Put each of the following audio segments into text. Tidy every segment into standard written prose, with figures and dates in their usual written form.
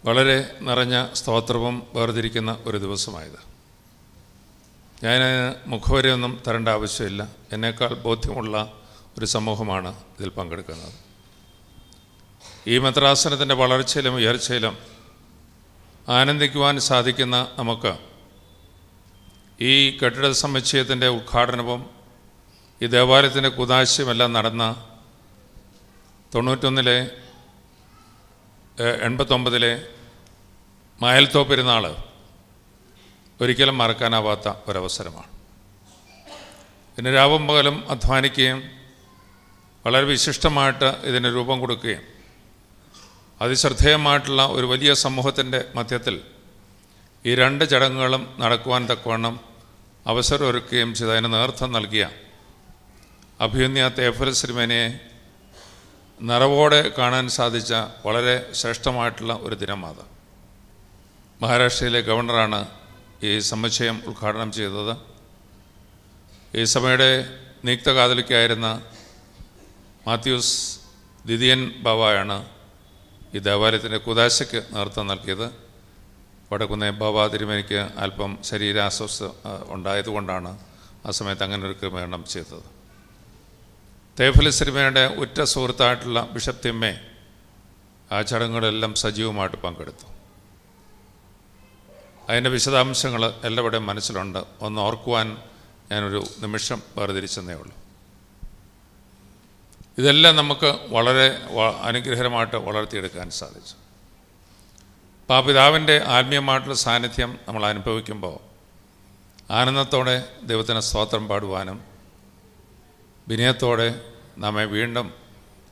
വളരെ നിറഞ്ഞ സ്തോത്രവും വേർതിരിക്കുന്ന ഒരു ദിവസമായത്. ഞാൻ മുഖവരെയൊന്നും തരേണ്ട ആവശ്യമില്ല. എന്നേക്കാൾ ബോധ്യമുള്ള ഒരു സമൂഹമാണ് ഇതിൽ പങ്കെടുക്കുന്നത്. ഈ മെത്രാസനത്തിൻ്റെ വളർച്ചയിലും ഉയർച്ചയിലും ആനന്ദിക്കുവാൻ സാധിക്കുന്ന നമുക്ക് ഈ കെട്ടിട സമുച്ചയത്തിൻ്റെ ഉദ്ഘാടനവും ഈ ദേവാലയത്തിൻ്റെ കുദാശയുമെല്ലാം നടന്ന 89 മായൽത്തോ പെരുന്നാൾ ഒരിക്കലും മറക്കാനാവാത്ത ഒരവസരമാണ്. പിന്നെ രാവും പകലും അധ്വാനിക്കുകയും വളരെ വിശിഷ്ടമായിട്ട് ഇതിന് രൂപം കൊടുക്കുകയും അതിശ്രദ്ധേയമായിട്ടുള്ള ഒരു വലിയ സമൂഹത്തിൻ്റെ മധ്യത്തിൽ ഈ 2 ചടങ്ങുകളും നടക്കുവാൻ തക്കവണ്ണം അവസരമൊരുക്കുകയും ചെയ്ത് അതിന് നേതൃത്വം നൽകിയ അഭിമന്യ തേവഫിലിസ് തിരുമേനിയെ നിറവോടെ കാണാൻ സാധിച്ച വളരെ ശ്രേഷ്ഠമായിട്ടുള്ള ഒരു ദിനമാണ്. മഹാരാഷ്ട്രയിലെ ഗവർണറാണ് ഈ സമുച്ചയം ഉദ്ഘാടനം ചെയ്തത്. ഈ സഭയുടെ നിയുക്ത കാതലിക്കായിരുന്ന മാത്യൂസ് ദിദിയൻ ബാവയാണ് ഈ ദേവാലയത്തിൻ്റെ കുദാശയ്ക്ക് നേതൃത്വം നൽകിയത്. വടക്കുന്നേ ബാബ തിരുമേനിക്ക് അല്പം ശരീരാസ്വസ്ഥ ഉണ്ടായതുകൊണ്ടാണ് ആ സമയത്ത് അങ്ങനെ ഒരു ക്രമീകരണം ചെയ്തത്. തേവഫിലിസ് തിരുമേനിയുടെ ഉറ്റ സുഹൃത്തായിട്ടുള്ള ബിഷപ്പ് തിമ്മേ ആ ചടങ്ങുകളെല്ലാം സജീവമായിട്ട് പങ്കെടുത്തു. അതിൻ്റെ വിശദാംശങ്ങൾ എല്ലാവരുടെയും മനസ്സിലുണ്ട്. ഒന്ന് ഓർക്കുവാൻ ഞാനൊരു നിമിഷം വേർതിരിച്ചെന്നേ ഉള്ളൂ. ഇതെല്ലാം നമുക്ക് വളരെ അനുഗ്രഹമായിട്ട് വളർത്തിയെടുക്കാൻ സാധിച്ചു. പിതാവിൻ്റെ ആത്മീയമായിട്ടുള്ള സാന്നിധ്യം നമ്മൾ അനുഭവിക്കുമ്പോൾ ആനന്ദത്തോടെ ദൈവത്തിന് സ്തോത്രം പാടുവാനും വിനയത്തോടെ നമ്മെ വീണ്ടും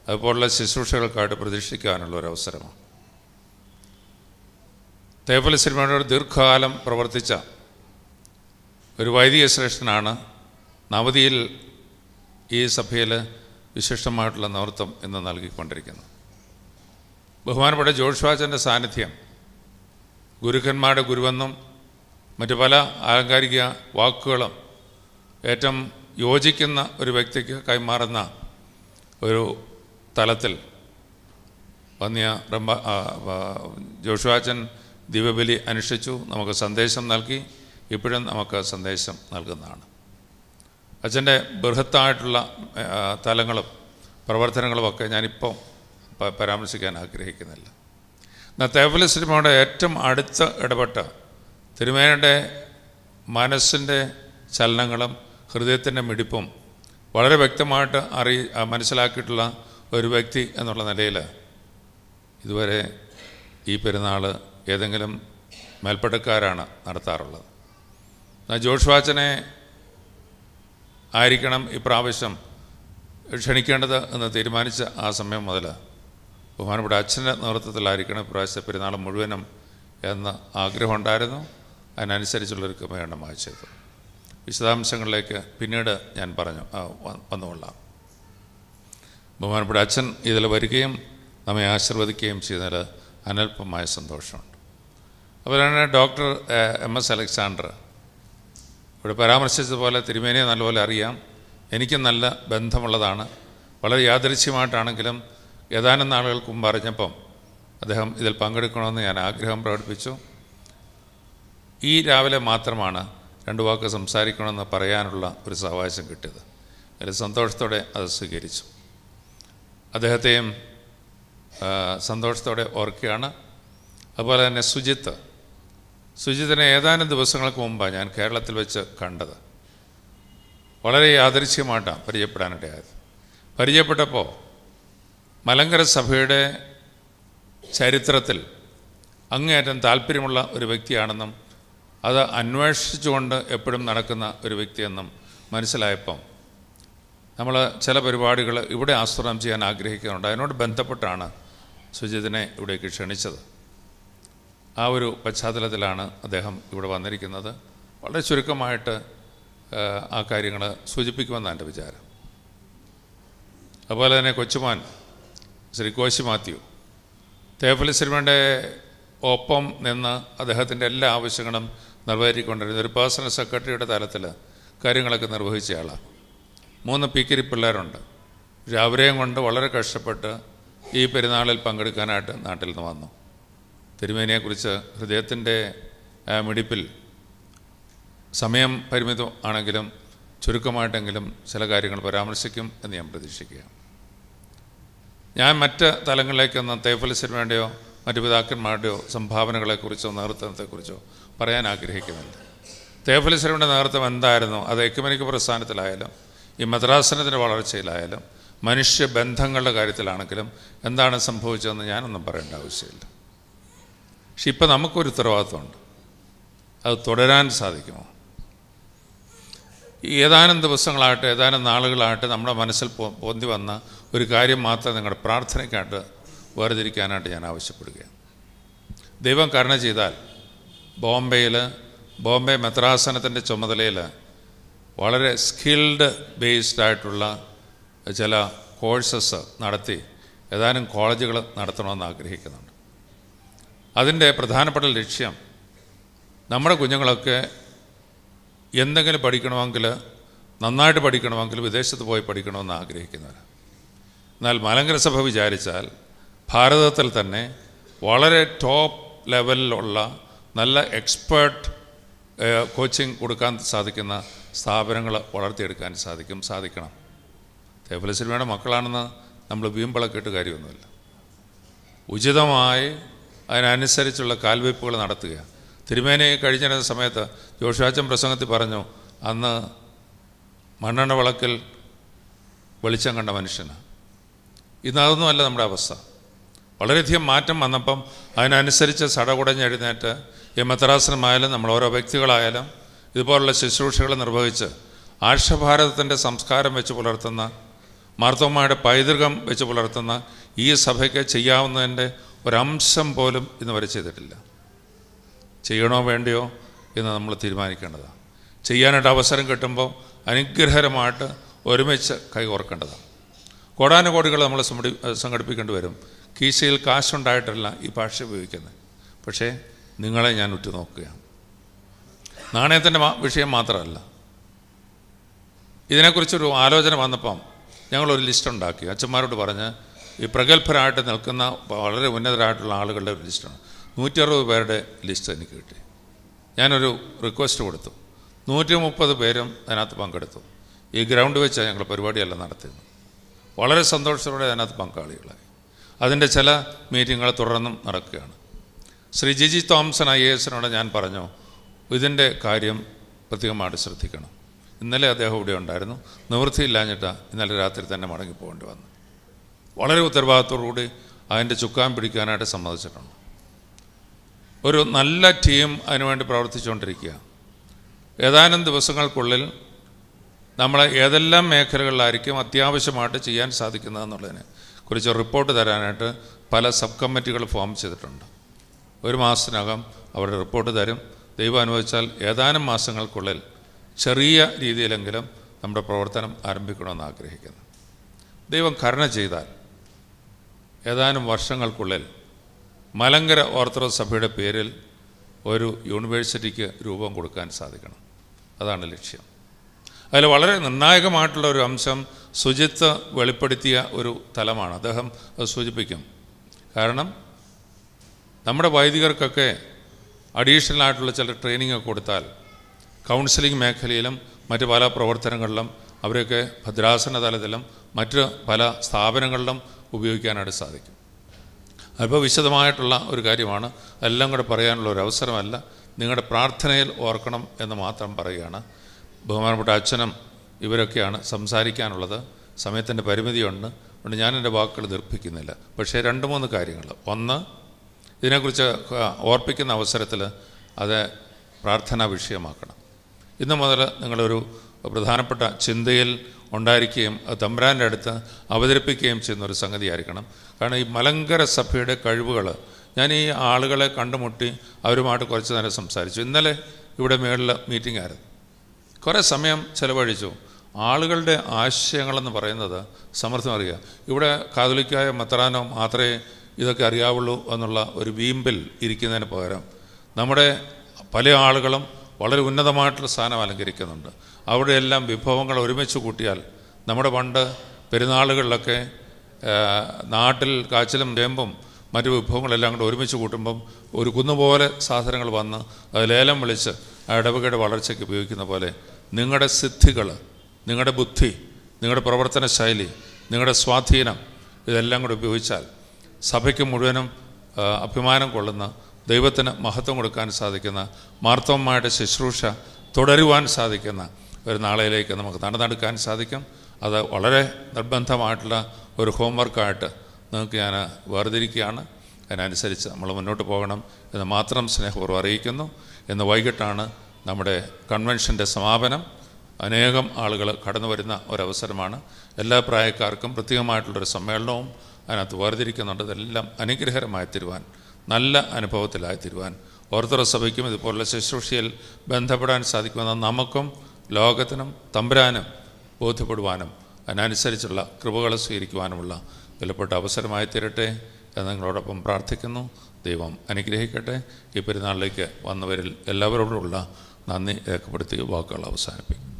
അതുപോലുള്ള ശുശ്രൂഷകൾക്കായിട്ട് പ്രതീക്ഷിക്കാനുള്ള ഒരു അവസരമാണ്. തേവഫിലിസ് തിരുമേനിയോട് ദീർഘകാലം പ്രവർത്തിച്ച ഒരു വൈദിക ശ്രേഷ്ഠനാണ് നവതിയിൽ ഈ സഭയിൽ വിശിഷ്ടമായിട്ടുള്ള നേതൃത്വം ഇന്ന് നൽകിക്കൊണ്ടിരിക്കുന്നത്. ബഹുമാനപ്പെട്ട ജോഷുവാച്ചൻ്റെ സാന്നിധ്യം ഗുരുക്കന്മാരുടെ ഗുരുവെന്നും മറ്റു പല ആലങ്കാരിക വാക്കുകളും ഏറ്റവും യോജിക്കുന്ന ഒരു വ്യക്തിക്ക് കൈമാറുന്ന ഒരു തലത്തിൽ വന്യ ജോഷുവാച്ചൻ ദിവ്യബലി അനുഷ്ഠിച്ചു, നമുക്ക് സന്ദേശം നൽകി, ഇപ്പോഴും നമുക്ക് സന്ദേശം നൽകുന്നതാണ്. അച്ഛൻ്റെ ബൃഹത്തായിട്ടുള്ള തലങ്ങളും പ്രവർത്തനങ്ങളുമൊക്കെ ഞാനിപ്പോൾ പരാമർശിക്കാൻ ആഗ്രഹിക്കുന്നില്ല. എന്നാൽ തേവഫിലിസ് തിരുമേനിയുടെ ഏറ്റവും അടുത്ത് ഇടപെട്ട് തിരുമേനിയുടെ മനസ്സിൻ്റെ ചലനങ്ങളും ഹൃദയത്തിൻ്റെ മിടിപ്പും വളരെ വ്യക്തമായിട്ട് മനസ്സിലാക്കിയിട്ടുള്ള ഒരു വ്യക്തി എന്നുള്ള നിലയിൽ ഇതുവരെ ഈ പെരുന്നാൾ ഏതെങ്കിലും മേൽപ്പടക്കാരാണ് നടത്താറുള്ളത്. എന്നാൽ ജോഷുവാച്ചനെ ആയിരിക്കണം ഇപ്രാവശ്യം ക്ഷണിക്കേണ്ടത് എന്ന് തീരുമാനിച്ച ആ സമയം മുതൽ ബഹുമാനപ്പെട്ട അച്ഛൻ്റെ നേതൃത്വത്തിലായിരിക്കണം ഇപ്രാവശ്യത്തെ പെരുന്നാൾ മുഴുവനും എന്ന് ആഗ്രഹമുണ്ടായിരുന്നു. അതിനനുസരിച്ചുള്ളൊരു ക്രമീകരണമായി ചെയ്തു. വിശദാംശങ്ങളിലേക്ക് പിന്നീട് ഞാൻ വന്നുകൊള്ളാം. ബഹുമാനപ്പെട്ട അച്ഛൻ ഇതിൽ വരികയും നമ്മെ ആശീർവദിക്കുകയും ചെയ്തതിൽ അനൽപമായ സന്തോഷമുണ്ട്. അതുപോലെ തന്നെ ഡോക്ടർ MS അലക്സാണ്ടർ ഇവിടെ പരാമർശിച്ചതുപോലെ തിരുമേനിയെ നല്ലപോലെ അറിയാം. എനിക്കും നല്ല ബന്ധമുള്ളതാണ്. വളരെ യാദൃച്ഛികമായിട്ടാണെങ്കിലും ഏതാനും നാളുകൾക്ക് മുമ്പ് അറിഞ്ഞപ്പം അദ്ദേഹം ഇതിൽ പങ്കെടുക്കണമെന്ന് ഞാൻ ആഗ്രഹം പ്രകടിപ്പിച്ചു. ഈ രാവിലെ മാത്രമാണ് 2 വാക്ക് സംസാരിക്കണമെന്ന് പറയാനുള്ള ഒരു സാവകാശം കിട്ടിയത്. അതിൽ സന്തോഷത്തോടെ അത് സ്വീകരിച്ചു. അദ്ദേഹത്തെയും സന്തോഷത്തോടെ ഓർക്കുകയാണ്. അതുപോലെ തന്നെ സുജിത്തിനെ ഏതാനും ദിവസങ്ങൾക്ക് മുമ്പാണ് ഞാൻ കേരളത്തിൽ വെച്ച് കണ്ടത്. വളരെ യാദൃച്ഛികമായിട്ടാണ് പരിചയപ്പെടാനിടയായത്. പരിചയപ്പെട്ടപ്പോൾ മലങ്കര സഭയുടെ ചരിത്രത്തിൽ അങ്ങേയറ്റം താല്പര്യമുള്ള ഒരു വ്യക്തിയാണെന്നും അത് അന്വേഷിച്ചുകൊണ്ട് എപ്പോഴും നടക്കുന്ന ഒരു വ്യക്തിയെന്നും മനസ്സിലായപ്പം നമ്മൾ ചില പരിപാടികൾ ഇവിടെ ആസൂത്രണം ചെയ്യാൻ ആഗ്രഹിക്കുന്നുണ്ട്. അതിനോട് ബന്ധപ്പെട്ടാണ് സുജിത്തിനെ ഇവിടേക്ക് ക്ഷണിച്ചത്. ആ ഒരു പശ്ചാത്തലത്തിലാണ് അദ്ദേഹം ഇവിടെ വന്നിരിക്കുന്നത്. വളരെ ചുരുക്കമായിട്ട് ആ കാര്യങ്ങൾ സൂചിപ്പിക്കുമെന്നാണ് എൻ്റെ വിചാരം. അതുപോലെ തന്നെ കൊച്ചുമാൻ ശ്രീ കോശി മാത്യു തേവഫിലിസ് തിരുമേനിയുടെ ഒപ്പം നിന്ന് അദ്ദേഹത്തിൻ്റെ എല്ലാ ആവശ്യങ്ങളും നിർവഹിക്കൊണ്ടിരുന്ന ഒരു പേഴ്സണൽ സെക്രട്ടറിയുടെ തലത്തിൽ കാര്യങ്ങളൊക്കെ നിർവഹിച്ചയാളാണ്. 3 പീക്കിരി പിള്ളേരുണ്ട്. അവരെയും കൊണ്ട് വളരെ കഷ്ടപ്പെട്ട് ഈ പെരുന്നാളിൽ പങ്കെടുക്കാനായിട്ട് നാട്ടിൽ നിന്ന് വന്നു. തിരുമേനിയെക്കുറിച്ച് ഹൃദയത്തിൻ്റെ മിടിപ്പിൽ സമയം പരിമിതം ആണെങ്കിലും ചുരുക്കമായിട്ടെങ്കിലും ചില കാര്യങ്ങൾ പരാമർശിക്കും എന്ന് ഞാൻ പ്രതീക്ഷിക്കുക. ഞാൻ മറ്റ് തലങ്ങളിലേക്കൊന്നും തേഫലിസിന് വേണ്ടിയോ മറ്റു പിതാക്കന്മാരുടെയോ സംഭാവനകളെക്കുറിച്ചോ നേതൃത്വത്തെക്കുറിച്ചോ പറയാൻ ആഗ്രഹിക്കുന്നില്ല. തേഫലിസിൻ്റെ നേതൃത്വം എന്തായിരുന്നു, അത് എക്യുമെനിക് പ്രസ്ഥാനത്തിലായാലും ഈ മദ്രാസനത്തിൻ്റെ വളർച്ചയിലായാലും മനുഷ്യബന്ധങ്ങളുടെ കാര്യത്തിലാണെങ്കിലും എന്താണ് സംഭവിച്ചതെന്ന് ഞാനൊന്നും പറയേണ്ട ആവശ്യമില്ല. പക്ഷെ ഇപ്പം നമുക്കൊരു ഉത്തരവാദിത്വമുണ്ട്. അത് തുടരാൻ സാധിക്കുമോ? ഏതാനും ദിവസങ്ങളായിട്ട് ഏതാനും നാളുകളായിട്ട് നമ്മുടെ മനസ്സിൽ പൊന്തി വന്ന ഒരു കാര്യം മാത്രം നിങ്ങളുടെ പ്രാർത്ഥനയ്ക്കായിട്ട് വേർതിരിക്കാനായിട്ട് ഞാൻ ആവശ്യപ്പെടുകയാണ്. ദൈവം കരുണ ചെയ്താൽ ബോംബെ മെത്രാസനത്തിൻ്റെ ചുമതലയിൽ വളരെ സ്കിൽഡ് ബേസ്ഡ് ആയിട്ടുള്ള ചില കോഴ്സസ് നടത്തി ഏതാനും കോളേജുകൾ നടത്തണമെന്ന് ആഗ്രഹിക്കുന്നുണ്ട്. അതിൻ്റെ പ്രധാനപ്പെട്ട ലക്ഷ്യം നമ്മുടെ കുഞ്ഞുങ്ങളൊക്കെ എന്തെങ്കിലും പഠിക്കണമെങ്കിൽ, നന്നായിട്ട് പഠിക്കണമെങ്കിൽ വിദേശത്ത് പോയി പഠിക്കണമെന്ന് ആഗ്രഹിക്കുന്നവർ. എന്നാൽ മലങ്കര സഭ വിചാരിച്ചാൽ ഭാരതത്തിൽ തന്നെ വളരെ ടോപ്പ് ലെവലിലുള്ള നല്ല എക്സ്പേർട്ട് കോച്ചിങ് കൊടുക്കാൻ സാധിക്കുന്ന സ്ഥാപനങ്ങൾ വളർത്തിയെടുക്കാൻ സാധിക്കണം. തേഫലിസിൽമയുടെ മക്കളാണെന്ന് നമ്മൾ വീമ്പിളക്കിട്ട് കാര്യമൊന്നുമില്ല. ഉചിതമായി അതിനനുസരിച്ചുള്ള കാൽവയ്പ്പുകൾ നടത്തുക. തിരുമേനി കഴിഞ്ഞിരുന്ന സമയത്ത് ജോഷുവാച്ചൻ പ്രസംഗത്തിൽ പറഞ്ഞു, അന്ന് മണ്ണെണ്ണ വിളക്കിൽ വെളിച്ചം കണ്ട മനുഷ്യന്. ഇന്നതൊന്നുമല്ല നമ്മുടെ അവസ്ഥ. വളരെയധികം മാറ്റം വന്നപ്പം അതിനനുസരിച്ച് സടകുടഞ്ഞെഴുന്നേറ്റ് ഈ മെത്രാസനമായാലും നമ്മൾ ഓരോ വ്യക്തികളായാലും ഇതുപോലുള്ള ശുശ്രൂഷകൾ നിർവഹിച്ച് ആർഷഭാരതത്തിൻ്റെ സംസ്കാരം വെച്ച് പുലർത്തുന്ന, മാർത്തോമായുടെ പൈതൃകം വെച്ച് പുലർത്തുന്ന ഈ സഭയ്ക്ക് ചെയ്യാവുന്നതിൻ്റെ ഒരംശം പോലും ഇന്ന് വരെ ചെയ്തിട്ടില്ല. ചെയ്യണോ വേണ്ടയോ എന്ന് നമ്മൾ തീരുമാനിക്കേണ്ടതാണ്. ചെയ്യാനായിട്ട് അവസരം കിട്ടുമ്പോൾ അനുഗ്രഹകരമായിട്ട് ഒരുമിച്ച് കൈകോർക്കേണ്ടതാണ്. കോടാനുകോടികൾ നമ്മൾ സംഘടിപ്പിക്കേണ്ടി വരും. കീശയിൽ കാശുണ്ടായിട്ടല്ല ഈ ഭാഷ ഉപയോഗിക്കുന്നത്. പക്ഷേ നിങ്ങളെ ഞാൻ ഉറ്റുനോക്കുകയാണ്. നാണയത്തിൻ്റെ വിഷയം മാത്രമല്ല, ഇതിനെക്കുറിച്ചൊരു ആലോചന വന്നപ്പം ഞങ്ങളൊരു ലിസ്റ്റ് ഉണ്ടാക്കി. അച്ഛന്മാരോട് പറഞ്ഞ് ഈ പ്രഗത്ഭരായിട്ട് നിൽക്കുന്ന വളരെ ഉന്നതരായിട്ടുള്ള ആളുകളുടെ ഒരു ലിസ്റ്റാണ്. 160 പേരുടെ ലിസ്റ്റ് എനിക്ക് കിട്ടി. ഞാനൊരു റിക്വസ്റ്റ് കൊടുത്തു. 130 പേരും അതിനകത്ത് പങ്കെടുത്തു. ഈ ഗ്രൗണ്ട് വെച്ചാണ് ഞങ്ങൾ പരിപാടിയെല്ലാം നടത്തിയത്. വളരെ സന്തോഷത്തോടെ അതിനകത്ത് പങ്കാളികളായി. അതിൻ്റെ ചില മീറ്റിങ്ങുകൾ തുടർന്നും നടക്കുകയാണ്. ശ്രീ ജിജി തോംസൺ IAS ഞാൻ പറഞ്ഞു, ഇതിൻ്റെ കാര്യം പ്രത്യേകമായിട്ട് ശ്രദ്ധിക്കണം. ഇന്നലെ അദ്ദേഹം ഇവിടെ ഉണ്ടായിരുന്നു. നിവൃത്തിയില്ലാഞ്ഞിട്ടാണ് ഇന്നലെ രാത്രി തന്നെ മടങ്ങിപ്പോകേണ്ടി വന്നു. വളരെ ഉത്തരവാദിത്തോടുകൂടി അതിൻ്റെ ചുക്കാൻ പിടിക്കാനായിട്ട് സമ്മതിച്ചിട്ടുണ്ട്. ഒരു നല്ല ടീം അതിനുവേണ്ടി പ്രവർത്തിച്ചുകൊണ്ടിരിക്കുക. ഏതാനും ദിവസങ്ങൾക്കുള്ളിൽ നമ്മൾ ഏതെല്ലാം മേഖലകളിലായിരിക്കും അത്യാവശ്യമായിട്ട് ചെയ്യാൻ സാധിക്കുന്നതെന്നുള്ളതിനെ കുറിച്ച് റിപ്പോർട്ട് തരാനായിട്ട് പല സബ് കമ്മിറ്റികൾ ഫോം ചെയ്തിട്ടുണ്ട്. 1 മാസത്തിനകം അവരുടെ റിപ്പോർട്ട് തരും. ദൈവം അനുവദിച്ചാൽ ഏതാനും മാസങ്ങൾക്കുള്ളിൽ ചെറിയ രീതിയിലെങ്കിലും നമ്മുടെ പ്രവർത്തനം ആരംഭിക്കണമെന്ന് ആഗ്രഹിക്കുന്നു. ദൈവം കരുണ ചെയ്താൽ ഏതാനും വർഷങ്ങൾക്കുള്ളിൽ മലങ്കര ഓർത്തഡോക്സ് സഭയുടെ പേരിൽ ഒരു യൂണിവേഴ്സിറ്റിക്ക് രൂപം കൊടുക്കാൻ സാധിക്കണം. അതാണ് ലക്ഷ്യം. അതിൽ വളരെ നിർണായകമായിട്ടുള്ള ഒരു അംശം ശുചിത്വ വെളിപ്പെടുത്തിയ ഒരു തലമാണ്. അദ്ദേഹം അത് സൂചിപ്പിക്കും. കാരണം നമ്മുടെ വൈദികർക്കൊക്കെ അഡീഷണലായിട്ടുള്ള ചില ട്രെയിനിങ് കൊടുത്താൽ കൗൺസിലിംഗ് മേഖലയിലും മറ്റ് പല പ്രവർത്തനങ്ങളിലും അവരെയൊക്കെ ഭദ്രാസന തലത്തിലും മറ്റ് പല സ്ഥാപനങ്ങളിലും ഉപയോഗിക്കാനായിട്ട് സാധിക്കും. അപ്പോൾ വിശദമായിട്ടുള്ള ഒരു കാര്യമാണ്. എല്ലാം കൂടെ പറയാനുള്ള ഒരു അവസരമല്ല. നിങ്ങളുടെ പ്രാർത്ഥനയിൽ ഓർക്കണം എന്ന് മാത്രം പറയുകയാണ്. ബഹുമാനപ്പെട്ട അച്ഛനും ഇവരൊക്കെയാണ് സംസാരിക്കാനുള്ളത്. സമയത്തിൻ്റെ പരിമിതിയുണ്ട്. അതുകൊണ്ട് ഞാൻ എൻ്റെ വാക്കുകൾ ദീർഘിപ്പിക്കുന്നില്ല. പക്ഷേ 2-3 കാര്യങ്ങൾ. ഒന്ന്, ഇതിനെക്കുറിച്ച് ഓർപ്പിക്കുന്ന അവസരത്തിൽ അത് പ്രാർത്ഥനാ വിഷയമാക്കണം. ഇന്നു മുതൽ നിങ്ങളൊരു പ്രധാനപ്പെട്ട ചിന്തയിൽ ഉണ്ടായിരിക്കുകയും അത് തമ്പുരാൻ്റെ അടുത്ത് അവതരിപ്പിക്കുകയും ചെയ്യുന്നൊരു സംഗതിയായിരിക്കണം. കാരണം ഈ മലങ്കര സഭയുടെ കഴിവുകൾ, ഞാൻ ഈ ആളുകളെ കണ്ടുമുട്ടി അവരുമായിട്ട് കുറച്ച് നേരം സംസാരിച്ചു. ഇന്നലെ ഇവിടെ മേളിൽ മീറ്റിംഗ് ആയിരുന്നു. കുറേ സമയം ചിലവഴിച്ചു. ആളുകളുടെ ആശയങ്ങളെന്ന് പറയുന്നത് സമർത്ഥം അറിയുക. ഇവിടെ കാതോലിക്കായ മെത്രാനോ മാത്രമേ ഇതൊക്കെ അറിയാവുള്ളൂ എന്നുള്ള ഒരു വീമ്പിൽ ഇരിക്കുന്നതിന് പകരം നമ്മുടെ പല ആളുകളും വളരെ ഉന്നതമായിട്ടുള്ള സ്ഥാനം അലങ്കരിക്കുന്നുണ്ട്. അവിടെയെല്ലാം വിഭവങ്ങൾ ഒരുമിച്ച് കൂട്ടിയാൽ നമ്മുടെ പണ്ട് പെരുന്നാളുകളിലൊക്കെ നാട്ടിൽ കാച്ചിലും ചേമ്പും മറ്റു വിഭവങ്ങളെല്ലാം കൂടെ ഒരുമിച്ച് കൂട്ടുമ്പം ഒരു കുന്നുപോലെ സാധനങ്ങൾ വന്ന് അത് ലേലം വിളിച്ച് ആ ഇടവകയുടെ വളർച്ചയ്ക്ക് ഉപയോഗിക്കുന്ന പോലെ നിങ്ങളുടെ സിദ്ധികൾ, നിങ്ങളുടെ ബുദ്ധി, നിങ്ങളുടെ പ്രവർത്തന ശൈലി, നിങ്ങളുടെ സ്വാധീനം ഇതെല്ലാം കൂടെ ഉപയോഗിച്ചാൽ സഭയ്ക്ക് മുഴുവനും അഭിമാനം കൊള്ളുന്ന, ദൈവത്തിന് മഹത്വം കൊടുക്കാൻ സാധിക്കുന്ന, മാർത്തോമായുടെ ശുശ്രൂഷ തുടരുവാൻ സാധിക്കുന്ന ഒരു നാളെയിലേക്ക് നമുക്ക് നടന്നെടുക്കാൻ സാധിക്കും. അത് വളരെ നിർബന്ധമായിട്ടുള്ള ഒരു ഹോംവർക്കായിട്ട് നിങ്ങൾക്ക് ഞാൻ വേർതിരിക്കുകയാണ്. അതിനനുസരിച്ച് നമ്മൾ മുന്നോട്ട് പോകണം എന്ന് മാത്രം സ്നേഹപൂർവ്വം അറിയിക്കുന്നു. ഇന്ന് വൈകിട്ടാണ് നമ്മുടെ കൺവെൻഷൻ്റെ സമാപനം. അനേകം ആളുകൾ കടന്നു വരുന്ന ഒരവസരമാണ്. എല്ലാ പ്രായക്കാർക്കും പ്രത്യേകമായിട്ടുള്ളൊരു സമ്മേളനവും അതിനകത്ത് വേർതിരിക്കുന്നുണ്ട്. ഇതെല്ലാം അനുഗ്രഹകരമായി തീരുവാൻ, നല്ല അനുഭവത്തിലായി തീരുവാൻ ഓർത്തഡോക്സ് സഭയ്ക്കും ഇതുപോലുള്ള ശുശ്രൂഷയിൽ ബന്ധപ്പെടാൻ സാധിക്കുമെന്ന് നമുക്കും ലോകത്തിനും തമ്പുരാനും ബോധ്യപ്പെടുവാനും അതിനനുസരിച്ചുള്ള കൃപകൾ സ്വീകരിക്കുവാനുമുള്ള വിലപ്പെട്ട അവസരമായി തീരട്ടെ എന്ന് നിങ്ങളോടൊപ്പം പ്രാർത്ഥിക്കുന്നു. ദൈവം അനുഗ്രഹിക്കട്ടെ. ഈ പെരുന്നാളിലേക്ക് വന്നവരിൽ എല്ലാവരോടുമുള്ള നന്ദി രേഖപ്പെടുത്തി വാക്കുകൾ അവസാനിപ്പിക്കും.